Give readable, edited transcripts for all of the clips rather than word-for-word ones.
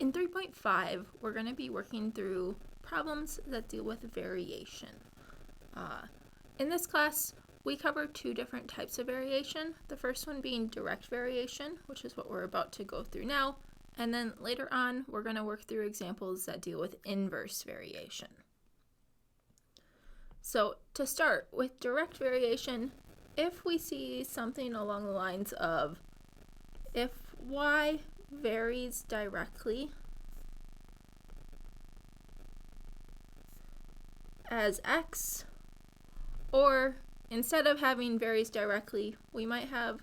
In 3.5, we're going to be working through problems that deal with variation. In this class, we cover two different types of variation. The first one being direct variation, which is what we're about to go through now. And then later on, we're going to work through examples that deal with inverse variation. So to start with direct variation, if we see something along the lines of if y varies directly as x, or instead of having varies directly, we might have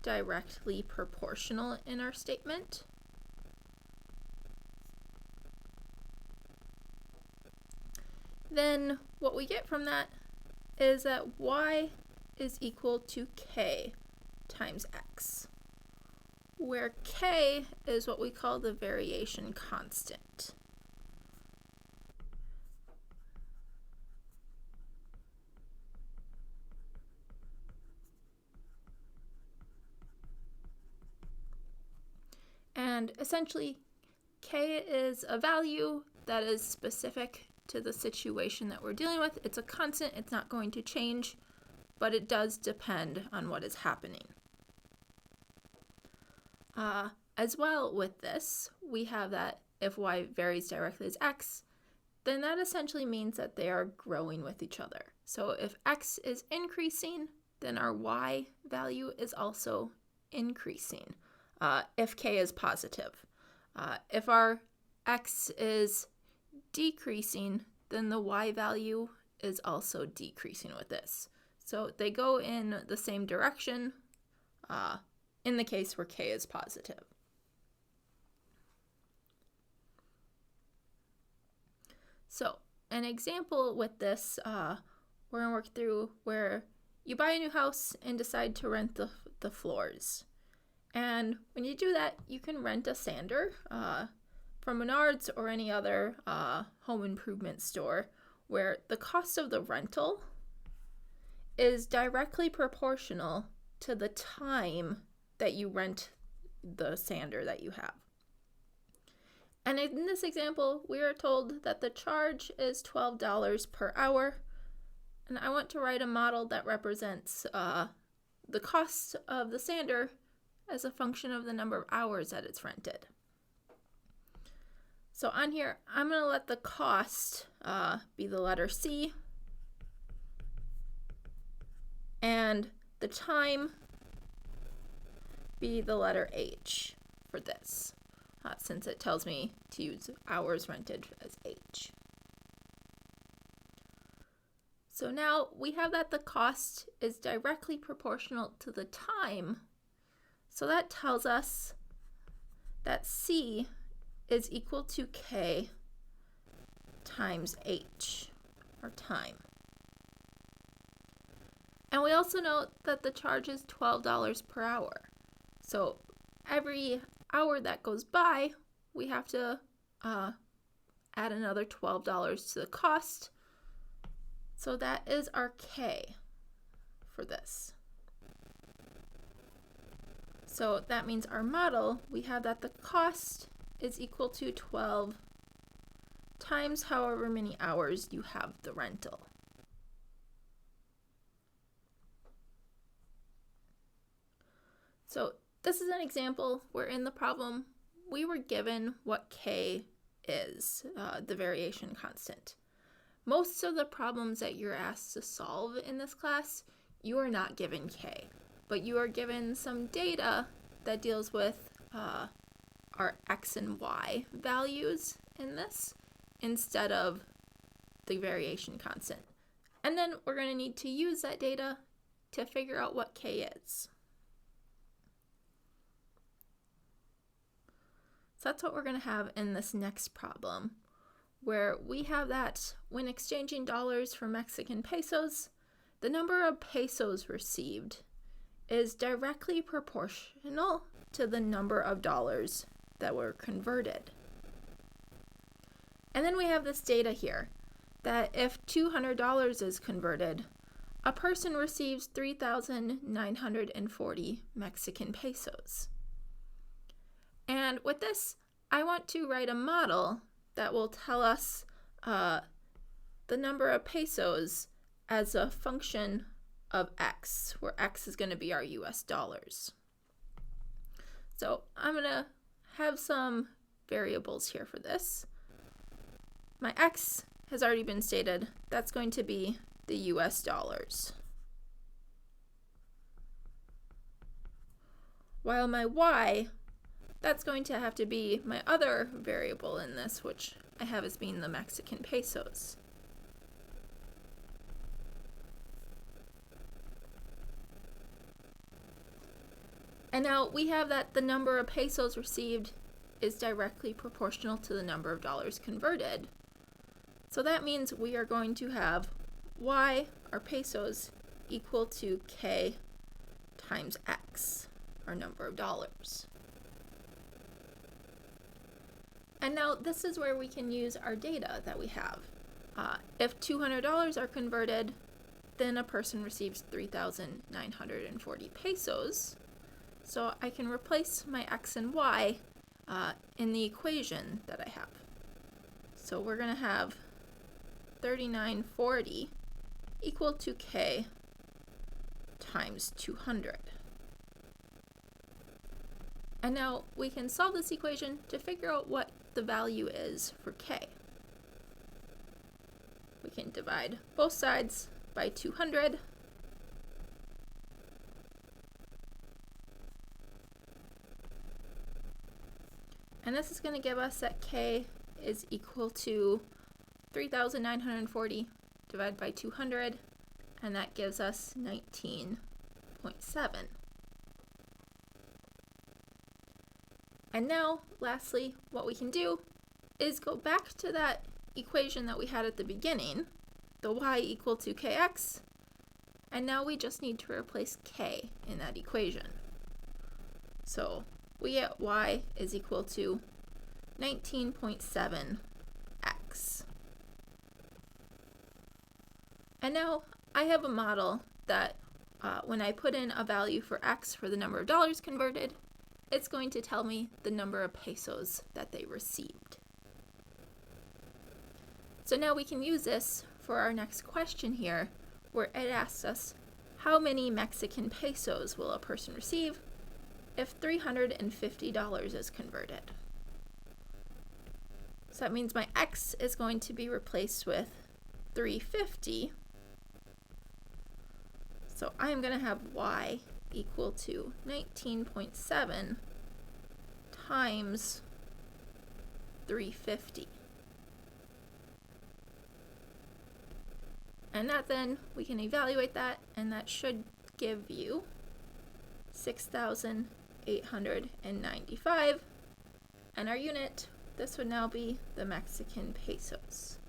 directly proportional in our statement. Then what we get from that is that y is equal to k times x, where k is what we call the variation constant. And essentially, k is a value that is specific to the situation that we're dealing with. It's a constant, it's not going to change, but it does depend on what is happening. As well with this, we have that if y varies directly as x, then that essentially means that they are growing with each other. So if x is increasing, then our y value is also increasing, if k is positive. If our x is decreasing, then the y value is also decreasing with this. So they go in the same direction in the case where k is positive. So an example with this, we're going to work through where you buy a new house and decide to rent the floors. And when you do that, you can rent a sander from Menards or any other home improvement store, where the cost of the rental is directly proportional to the time that you rent the sander that you have. And in this example, we are told that the charge is $12 per hour, and I want to write a model that represents the cost of the sander as a function of the number of hours that it's rented. So on here, I'm going to let the cost be the letter C, and the time be the letter H for this, since it tells me to use hours rented as H. So now we have that the cost is directly proportional to the time. So that tells us that C is equal to k times h, or time. And we also note that the charge is $12 per hour. So every hour that goes by, we have to add another $12 to the cost. So that is our k for this. So that means our model, we have that the cost is equal to 12 times however many hours you have the rental. So this is an example where in the problem we were given what k is, the variation constant. Most of the problems that you're asked to solve in this class, you are not given k, but you are given some data that deals with our x and y values in this instead of the variation constant. And then we're going to need to use that data to figure out what k is. So that's what we're going to have in this next problem, where we have that when exchanging dollars for Mexican pesos, the number of pesos received is directly proportional to the number of dollars that were converted. And then we have this data here, that if $200 is converted, a person receives 3,940 Mexican pesos. And with this, I want to write a model that will tell us the number of pesos as a function of x, where x is going to be our US dollars. So I'm going to have some variables here for this. My x has already been stated. That's going to be the US dollars. While my y, that's going to have to be my other variable in this, which I have as being the Mexican pesos. And now we have that the number of pesos received is directly proportional to the number of dollars converted. So that means we are going to have y, our pesos, equal to k times x, our number of dollars. And now this is where we can use our data that we have. If $200 are converted, then a person receives 3,940 pesos. So I can replace my x and y in the equation that I have. So we're going to have 3940 equal to k times 200. And now we can solve this equation to figure out what the value is for k. We can divide both sides by 200. And this is going to give us that k is equal to 3,940 divided by 200, and that gives us 19.7. And now, lastly, what we can do is go back to that equation that we had at the beginning, the y equal to kx, and now we just need to replace k in that equation. So we get y is equal to 19.7x. And now I have a model that when I put in a value for x for the number of dollars converted, it's going to tell me the number of pesos that they received. So now we can use this for our next question here, where it asks us how many Mexican pesos will a person receive if $350 is converted. So that means my x is going to be replaced with 350. So I'm going to have y equal to 19.7 times 350. And that then, we can evaluate that, and that should give you 6,895. And our unit, this would now be the Mexican pesos.